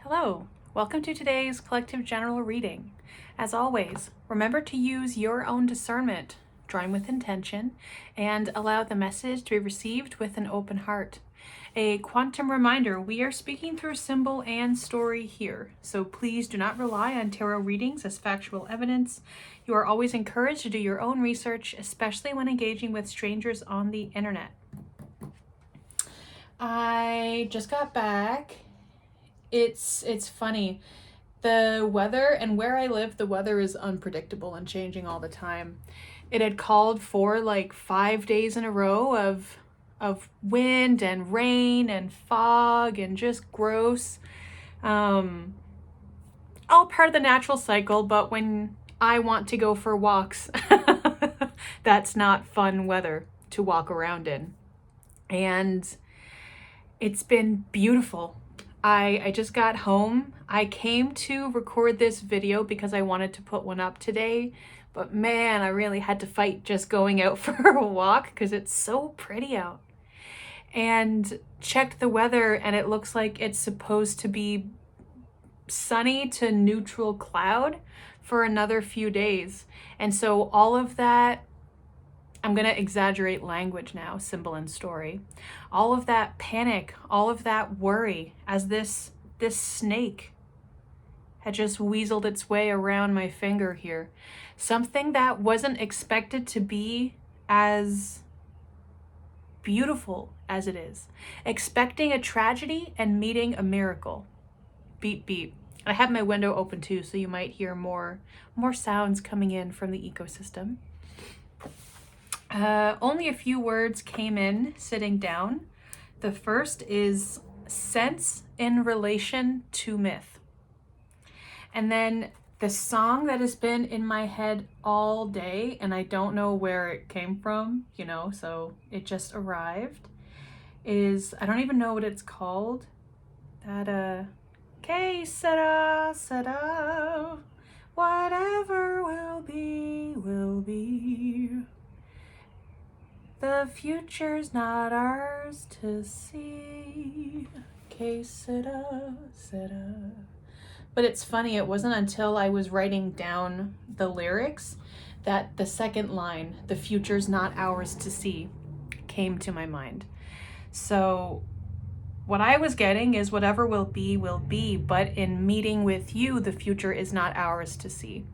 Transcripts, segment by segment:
Hello, welcome to today's collective general reading. As always, remember to use your own discernment, drawing with intention, and allow the message to be received with an open heart. A quantum reminder, we are speaking through symbol and story here, so please do not rely on tarot readings as factual evidence. You are always encouraged to do your own research, especially when engaging with strangers on the internet. I just got back. It's funny. The weather, and where I live, the weather is unpredictable and changing all the time. It had called for like 5 days in a row of wind and rain and fog and just gross. All part of the natural cycle, but when I want to go for walks, that's not fun weather to walk around in. And it's been beautiful. I just got home. I came to record this video because I wanted to put one up today, but man, I really had to fight just going out for a walk because it's so pretty out. And checked the weather, and it looks like it's supposed to be sunny to neutral cloud for another few days. And so all of that, I'm going to exaggerate language now, symbol and story. All of that panic, all of that worry as this snake had just weaseled its way around my finger here. Something that wasn't expected to be as beautiful as it is. Expecting a tragedy and meeting a miracle. Beep, beep. I have my window open too, so you might hear more sounds coming in from the ecosystem. Only a few words came in sitting down. The first is sense in relation to myth. And then the song that has been in my head all day, and I don't know where it came from, so it just arrived, is, I don't even know what it's called. That, que sera, sera, whatever will be, will be. The future's not ours to see. Que sera, sera. But it's funny, it wasn't until I was writing down the lyrics that the second line, the future's not ours to see, came to my mind. So what I was getting is whatever will be, but in meeting with you, the future is not ours to see.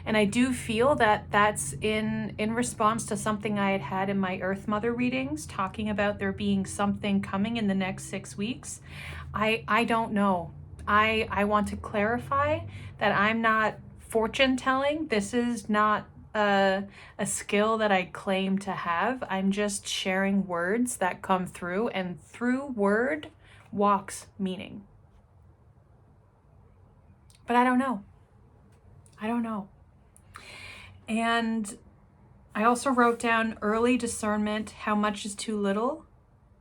And I do feel that that's in response to something I had in my Earth Mother readings, talking about there being something coming in the next 6 weeks. I don't know. I want to clarify that I'm not fortune telling. This is not a skill that I claim to have. I'm just sharing words that come through, and through word walks meaning. But I don't know. And I also wrote down early discernment, how much is too little,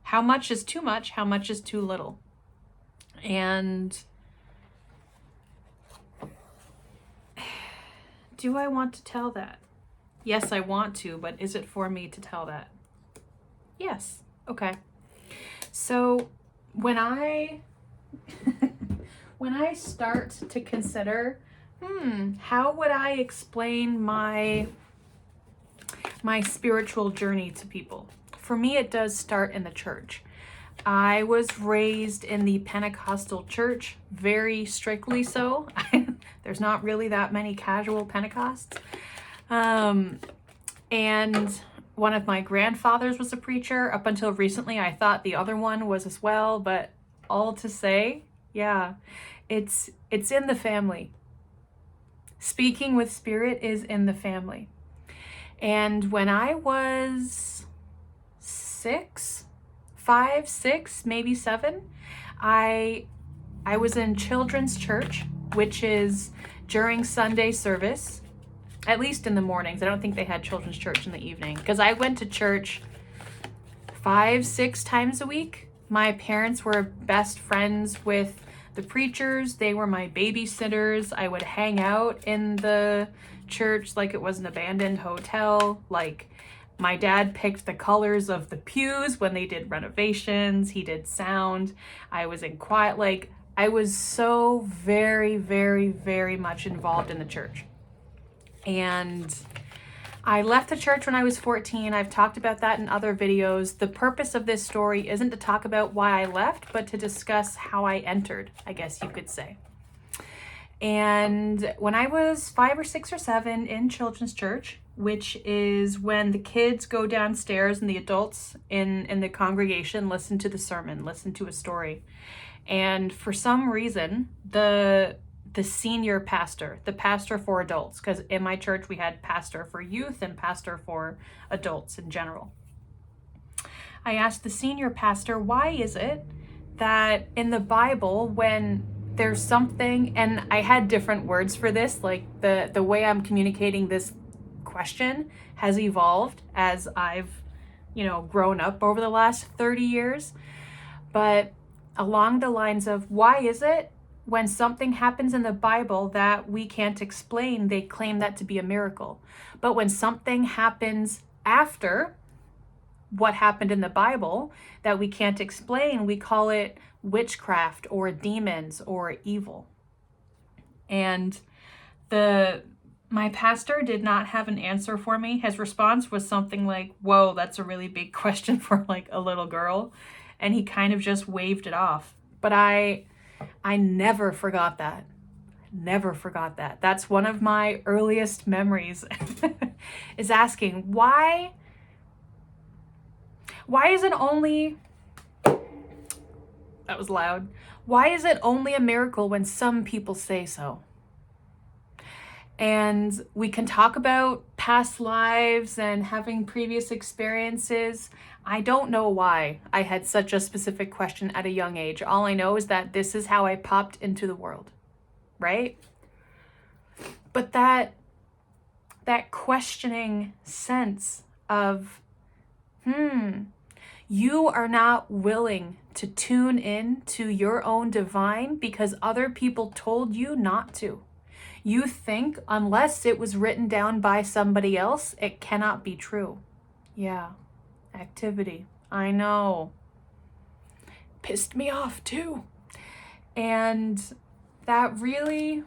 how much is too much, how much is too little. And do I want to tell that? Yes, I want to, but is it for me to tell that? Yes. Okay. So when I start to consider, how would I explain my spiritual journey to people? For me, it does start in the church. I was raised in the Pentecostal church, very strictly so. There's not really that many casual Pentecosts. And one of my grandfathers was a preacher. Up until recently, I thought the other one was as well, but all to say, yeah, it's in the family. Speaking with spirit is in the family. And when I was 5, 6, maybe 7, I was in children's church, which is during Sunday service, at least in the mornings. I don't think they had children's church in the evening, because I went to church 5, 6 times a week. My parents were best friends with the preachers. They were my babysitters. I would hang out in the church like it was an abandoned hotel. Like, my dad picked the colors of the pews when they did renovations. He did sound. I was in quiet. Like, I was so very, very, very much involved in the church. And I left the church when I was 14. I've talked about that in other videos. The purpose of this story isn't to talk about why I left, but to discuss how I entered, I guess you could say. And when I was 5 or 6 or 7 in children's church, which is when the kids go downstairs and the adults in the congregation listen to the sermon, listen to a story. And for some reason, the senior pastor, the pastor for adults, because in my church we had pastor for youth and pastor for adults in general. I asked the senior pastor, why is it that in the Bible, when there's something, and I had different words for this, like the way I'm communicating this question has evolved as I've, grown up over the last 30 years. But along the lines of, why is it when something happens in the Bible that we can't explain, they claim that to be a miracle? But when something happens after what happened in the Bible that we can't explain, we call it witchcraft or demons or evil. And my pastor did not have an answer for me. His response was something like, whoa, that's a really big question for like a little girl. And he kind of just waved it off. But I never forgot that. Never forgot that. That's one of my earliest memories is asking, why is it only, that was loud. Why is it only a miracle when some people say so? And we can talk about past lives and having previous experiences. I don't know why I had such a specific question at a young age. All I know is that this is how I popped into the world, right? But that questioning sense of, you are not willing to tune in to your own divine because other people told you not to. You think unless it was written down by somebody else, it cannot be true. Yeah, activity. I know. Pissed me off too. And that really,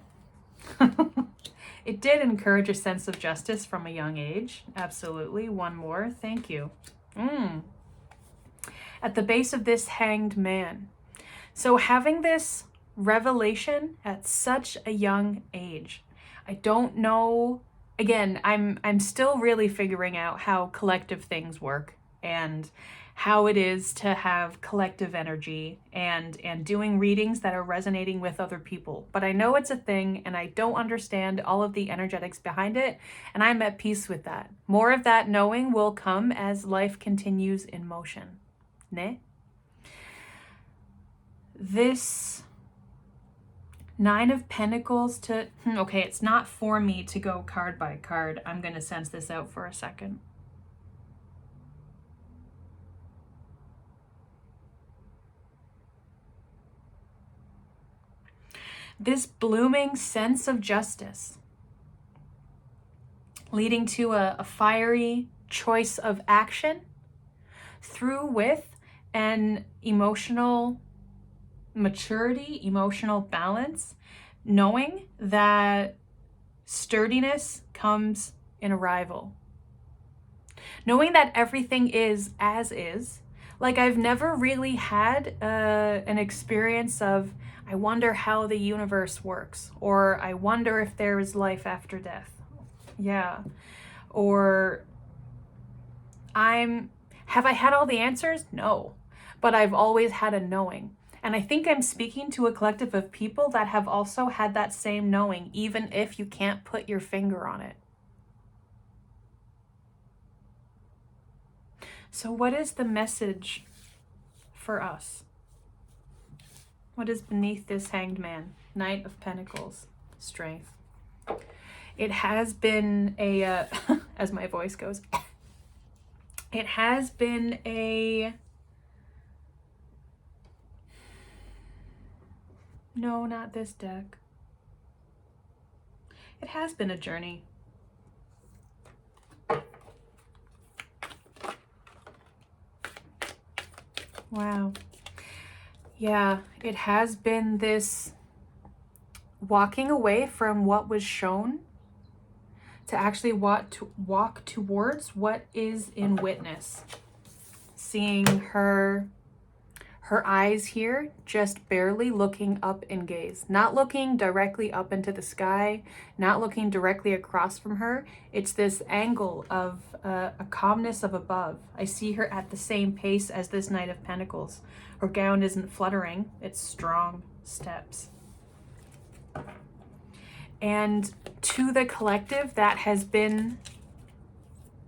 it did encourage a sense of justice from a young age. Absolutely. One more. Thank you. At the base of this hanged man. So having this revelation at such a young age, I don't know, again, I'm still really figuring out how collective things work and how it is to have collective energy and doing readings that are resonating with other people. But I know it's a thing and I don't understand all of the energetics behind it, and I'm at peace with that. More of that knowing will come as life continues in motion. Ne? This Nine of Pentacles to, okay, it's not for me to go card by card. I'm going to sense this out for a second. This blooming sense of justice leading to a fiery choice of action through with an emotional maturity, emotional balance, knowing that sturdiness comes in arrival. Knowing that everything is as is. Like I've never really had an experience of, I wonder how the universe works, or I wonder if there is life after death. Yeah. Or have I had all the answers? No. But I've always had a knowing. And I think I'm speaking to a collective of people that have also had that same knowing, even if you can't put your finger on it. So what is the message for us? What is beneath this hanged man? Knight of Pentacles, strength. It has been a, as my voice goes, it has been a, no, not this deck. It has been a journey. Wow. Yeah, it has been this walking away from what was shown to actually walk towards what is in witness. Seeing her eyes here just barely looking up in gaze, not looking directly up into the sky, not looking directly across from her. It's this angle of a calmness of above. I see her at the same pace as this Knight of Pentacles. Her gown isn't fluttering, it's strong steps. And to the collective that has been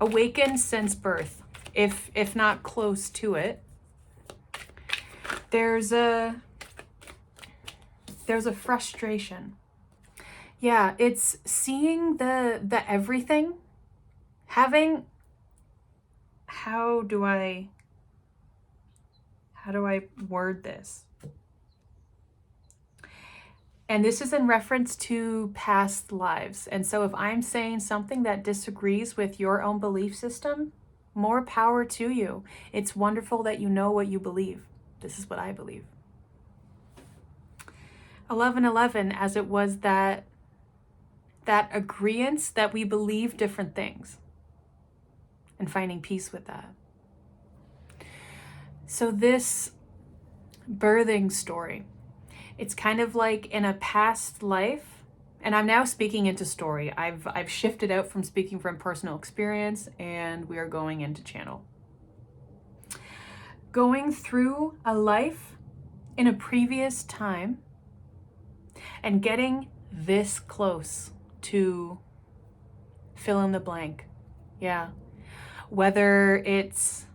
awakened since birth, if not close to it, there's a frustration. Yeah, it's seeing the everything, having, how do I word this? And this is in reference to past lives. And so if I'm saying something that disagrees with your own belief system, more power to you. It's wonderful that you know what you believe. This is what I believe. 1111, as it was that agreeance that we believe different things and finding peace with that. So this birthing story, it's kind of like in a past life, and I'm now speaking into story. I've shifted out from speaking from personal experience, and we are going into channel. Going through a life in a previous time and getting this close to fill in the blank. Yeah. Whether it's,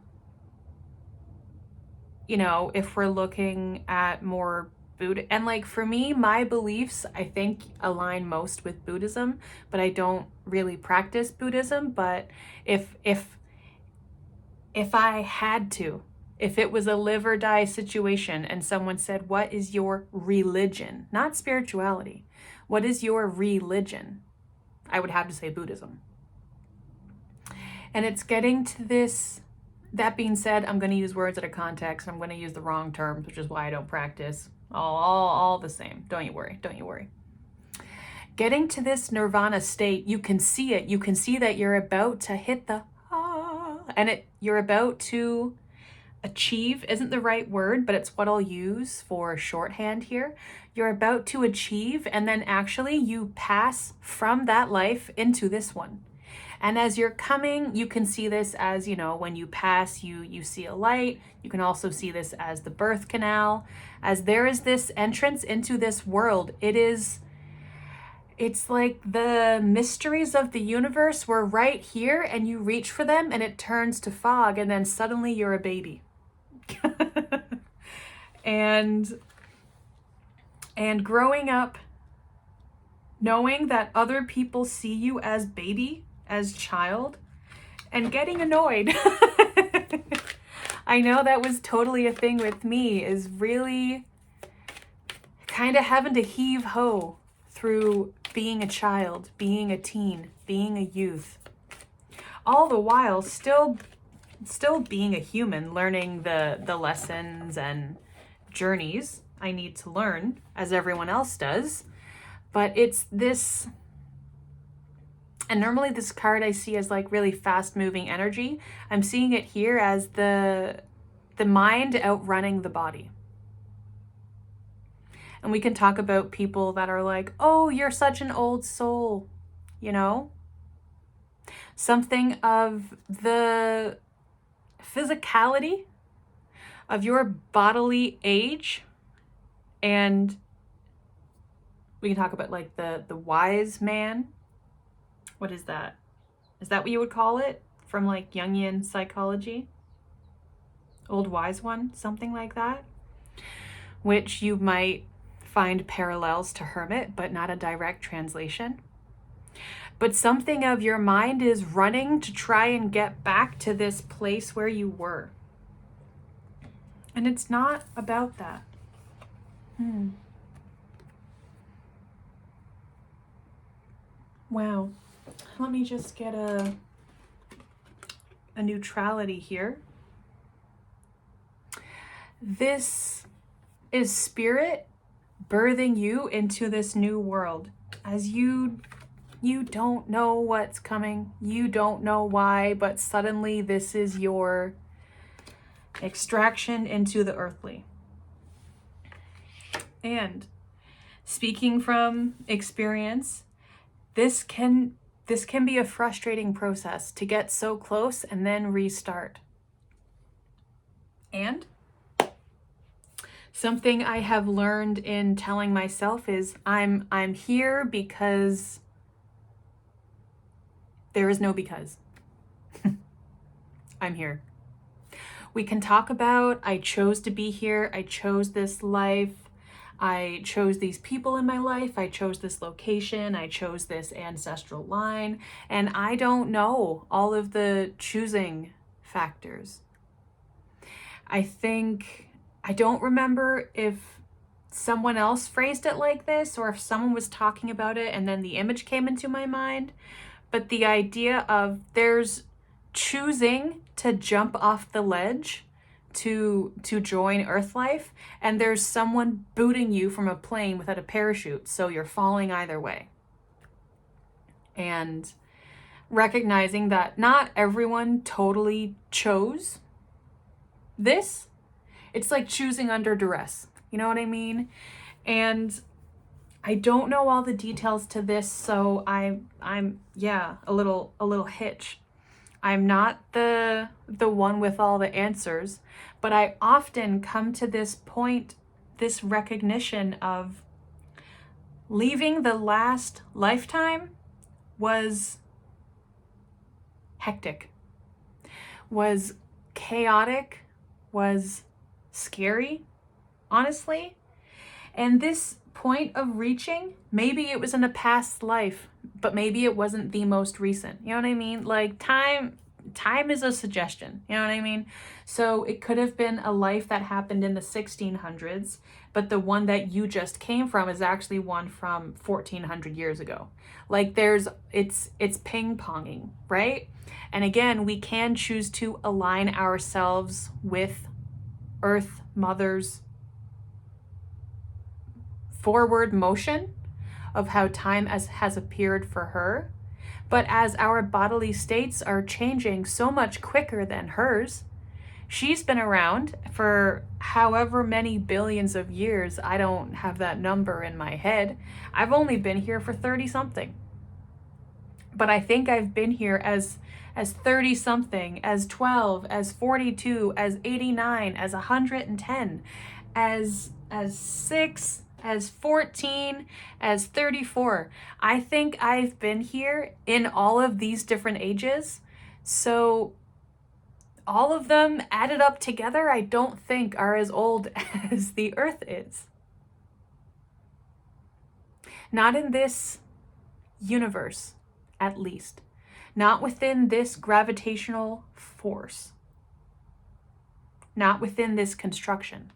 you know, if we're looking at more Buddha, and like for me, my beliefs, I think, align most with Buddhism, but I don't really practice Buddhism. But if I had to, if it was a live or die situation and someone said, what is your religion? Not spirituality. What is your religion? I would have to say Buddhism. And it's getting to this. That being said, I'm going to use words out of context. I'm going to use the wrong terms, which is why I don't practice. All the same. Don't you worry. Don't you worry. Getting to this nirvana state, you can see it. You can see that you're about to hit the and you're about to achieve isn't the right word, but it's what I'll use for shorthand here. You're about to achieve, and then actually you pass from that life into this one. And as you're coming, you can see this as, you know, when you pass, you see a light. You can also see this as the birth canal. As there is this entrance into this world, it's like the mysteries of the universe were right here, and you reach for them and it turns to fog, and then suddenly you're a baby. and growing up knowing that other people see you as baby, as child, and getting annoyed. I know that was totally a thing with me, is really kind of having to heave ho through being a child, being a teen, being a youth, all the while still being a human, learning the lessons and journeys I need to learn as everyone else does. But it's this, and normally this card I see as like really fast moving energy. I'm seeing it here as the mind outrunning the body. And we can talk about people that are like, oh, you're such an old soul, you know? Something of the physicality of your bodily age. And we can talk about like the wise man. What is that? Is that what you would call it? From like Jungian psychology? Old wise one, something like that. Which you might find parallels to hermit, but not a direct translation. But something of your mind is running to try and get back to this place where you were. And it's not about that. Wow. Let me just get a neutrality here. This is spirit birthing you into this new world as you don't know what's coming, you don't know why, but suddenly this is your extraction into the earthly. And speaking from experience, this can be a frustrating process to get so close and then restart. And something I have learned in telling myself is I'm here because there is no because. I'm here. We can talk about, I chose to be here, I chose this life, I chose these people in my life, I chose this location, I chose this ancestral line, and I don't know all of the choosing factors. I don't remember if someone else phrased it like this or if someone was talking about it and then the image came into my mind, but the idea of there's choosing to jump off the ledge to join Earth life, and there's someone booting you from a plane without a parachute, so you're falling either way. And recognizing that not everyone totally chose this. It's like choosing under duress. You know what I mean? And I don't know all the details to this, so I'm a little hitch. I'm not the one with all the answers, but I often come to this point, this recognition of leaving the last lifetime was hectic, was chaotic, was scary, honestly. And this point of reaching, maybe it was in a past life, but maybe it wasn't the most recent. You know what I mean? Like time is a suggestion. You know what I mean? So it could have been a life that happened in the 1600s, but the one that you just came from is actually one from 1400 years ago. Like it's ping-ponging, right? And again, we can choose to align ourselves with Earth Mother's forward motion of how time has appeared for her. But as our bodily states are changing so much quicker than hers, she's been around for however many billions of years. I don't have that number in my head. I've only been here for 30 something. But I think I've been here as 30 something, as 12, as 42, as 89, as 110, as 6, as 14, as 34. I think I've been here in all of these different ages. So all of them added up together, I don't think are as old as the Earth is. Not in this universe, at least. Not within this gravitational force. Not within this construction.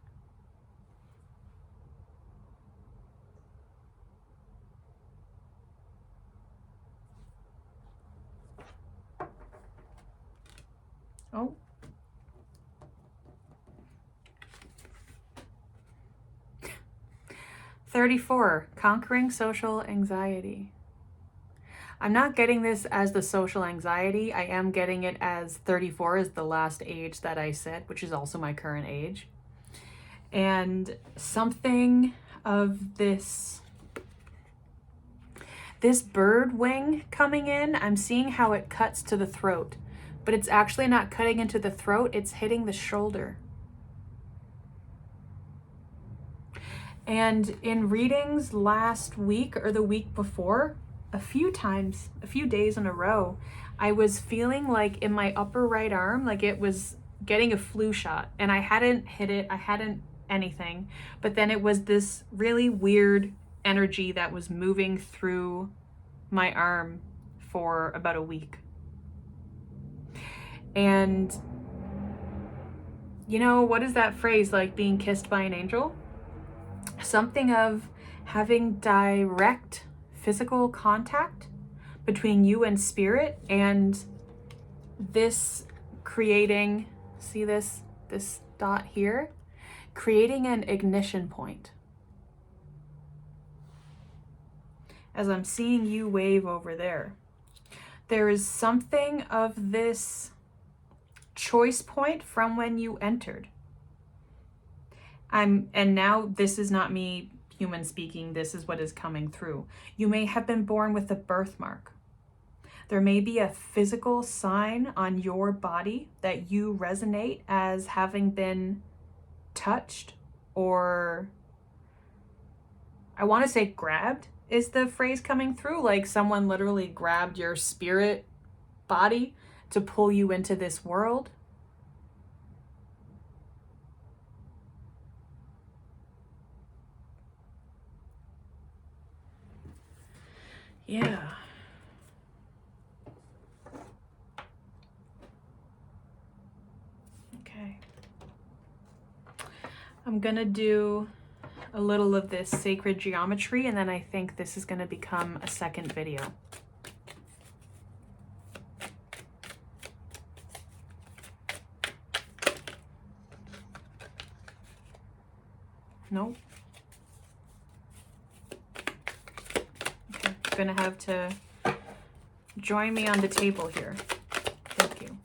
Oh. "34, conquering social anxiety." I'm not getting this as the social anxiety. I am getting it as 34 is the last age that I said, which is also my current age. And something of this bird wing coming in, I'm seeing how it cuts to the throat. But it's actually not cutting into the throat, it's hitting the shoulder. And in readings last week or the week before, a few days in a row, I was feeling like in my upper right arm, like it was getting a flu shot. And I hadn't hit it, I hadn't anything. But then it was this really weird energy that was moving through my arm for about a week. And you know, what is that phrase, like being kissed by an angel? Something of having direct physical contact between you and spirit, and this creating, see this dot here, creating an ignition point. As I'm seeing you wave over there, there is something of this choice point from when you entered. And now this is not me human speaking, this is what is coming through. You may have been born with a birthmark. There may be a physical sign on your body that you resonate as having been touched, or I want to say grabbed is the phrase coming through, like someone literally grabbed your spirit body to pull you into this world. Yeah. Okay. I'm gonna do a little of this sacred geometry, and then I think this is gonna become a second video. Nope. Okay, I'm gonna have to join me on the table here. Thank you.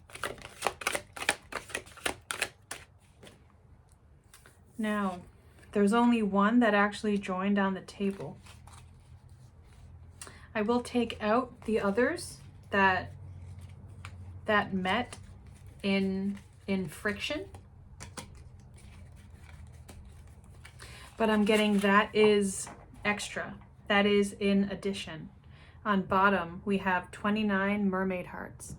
Now, there's only one that actually joined on the table. I will take out the others that met in friction. But I'm getting that is extra. That is in addition. On bottom, we have 29 mermaid hearts.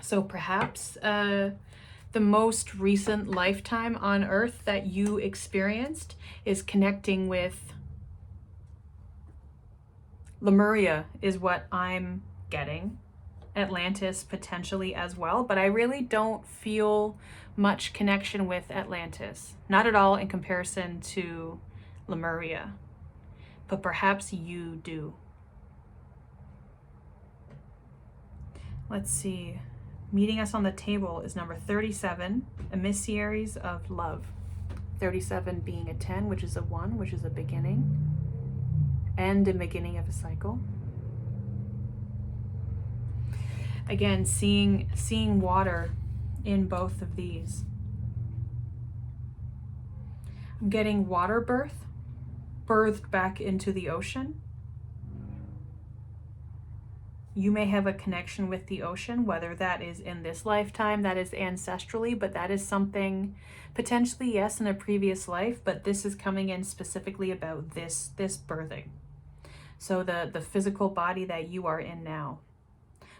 So perhaps the most recent lifetime on Earth that you experienced is connecting with Lemuria is what I'm getting. Atlantis potentially as well, but I really don't feel much connection with Atlantis. Not at all in comparison to Lemuria, but perhaps you do. Let's see. Meeting us on the table is number 37, emissaries of love. 37 being a 10, which is a 1, which is a beginning, and a beginning of a cycle. Again, seeing water in both of these. I'm getting water birthed back into the ocean. You may have a connection with the ocean, whether that is in this lifetime, that is ancestrally, but that is something potentially, yes, in a previous life, but this is coming in specifically about this birthing. So the physical body that you are in now.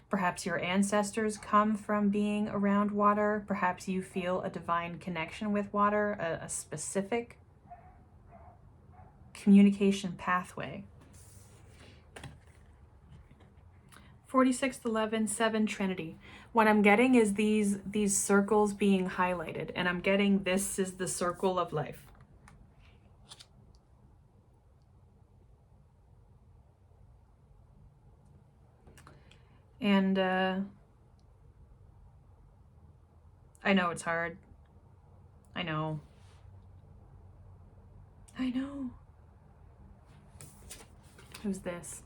Perhaps your ancestors come from being around water. Perhaps you feel a divine connection with water, a specific communication pathway. 46, 11, 7 Trinity. What I'm getting is these circles being highlighted, and I'm getting this is the circle of life. And I know it's hard. I know. Who's this?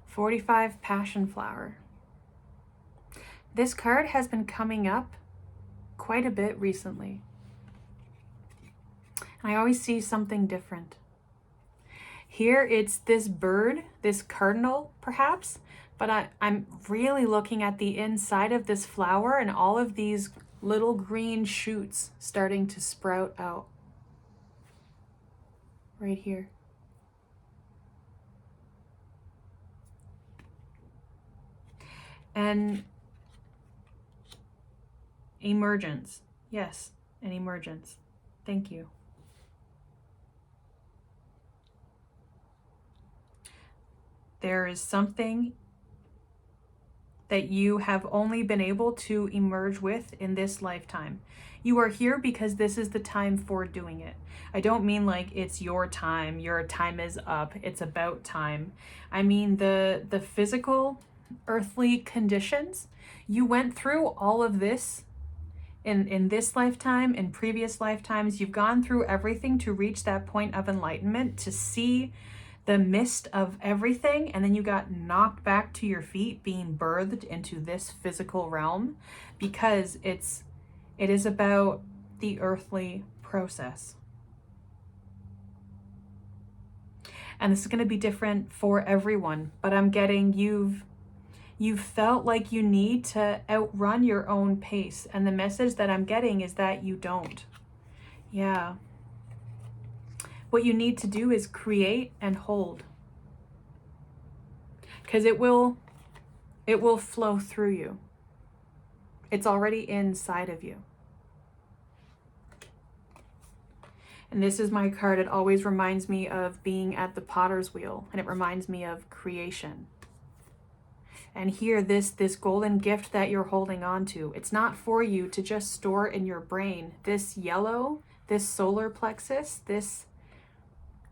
45 Passion Flower. This card has been coming up quite a bit recently. I always see something different. Here it's this bird, this cardinal perhaps, but I'm really looking at the inside of this flower and all of these little green shoots starting to sprout out. Right here. And emergence. Yes, an emergence. Thank you. There is something that you have only been able to emerge with in this lifetime. You are here because this is the time for doing it. I don't mean like it's your time is up, it's about time. I mean the physical, earthly conditions. You went through all of this in this lifetime, in previous lifetimes. You've gone through everything to reach that point of enlightenment, to see the mist of everything, and then you got knocked back to your feet, being birthed into this physical realm, because it is about the earthly process. And this is going to be different for everyone, but I'm getting you've felt like you need to outrun your own pace, and the message that I'm getting is that you don't. Yeah. What you need to do is create and hold, because it will flow through you. It's already inside of you. And this is my card. It always reminds me of being at the potter's wheel, and it reminds me of creation. And here, this golden gift that you're holding on to, it's not for you to just store in your brain. This yellow, this solar plexus,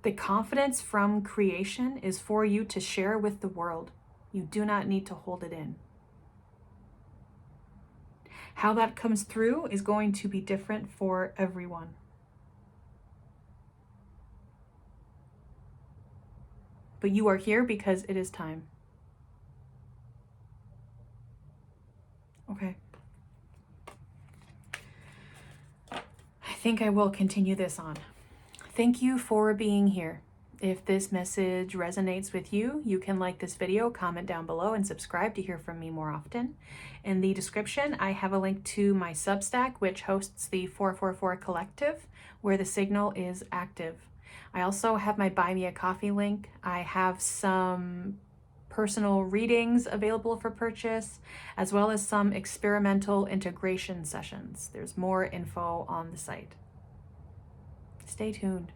the confidence from creation is for you to share with the world. You do not need to hold it in. How that comes through is going to be different for everyone. But you are here because it is time. Okay. I think I will continue this on. Thank you for being here. If this message resonates with you, you can like this video, comment down below, and subscribe to hear from me more often. In the description, I have a link to my Substack, which hosts the 444 Collective, where the signal is active. I also have my Buy Me a Coffee link. I have some personal readings available for purchase, as well as some experimental integration sessions. There's more info on the site. Stay tuned.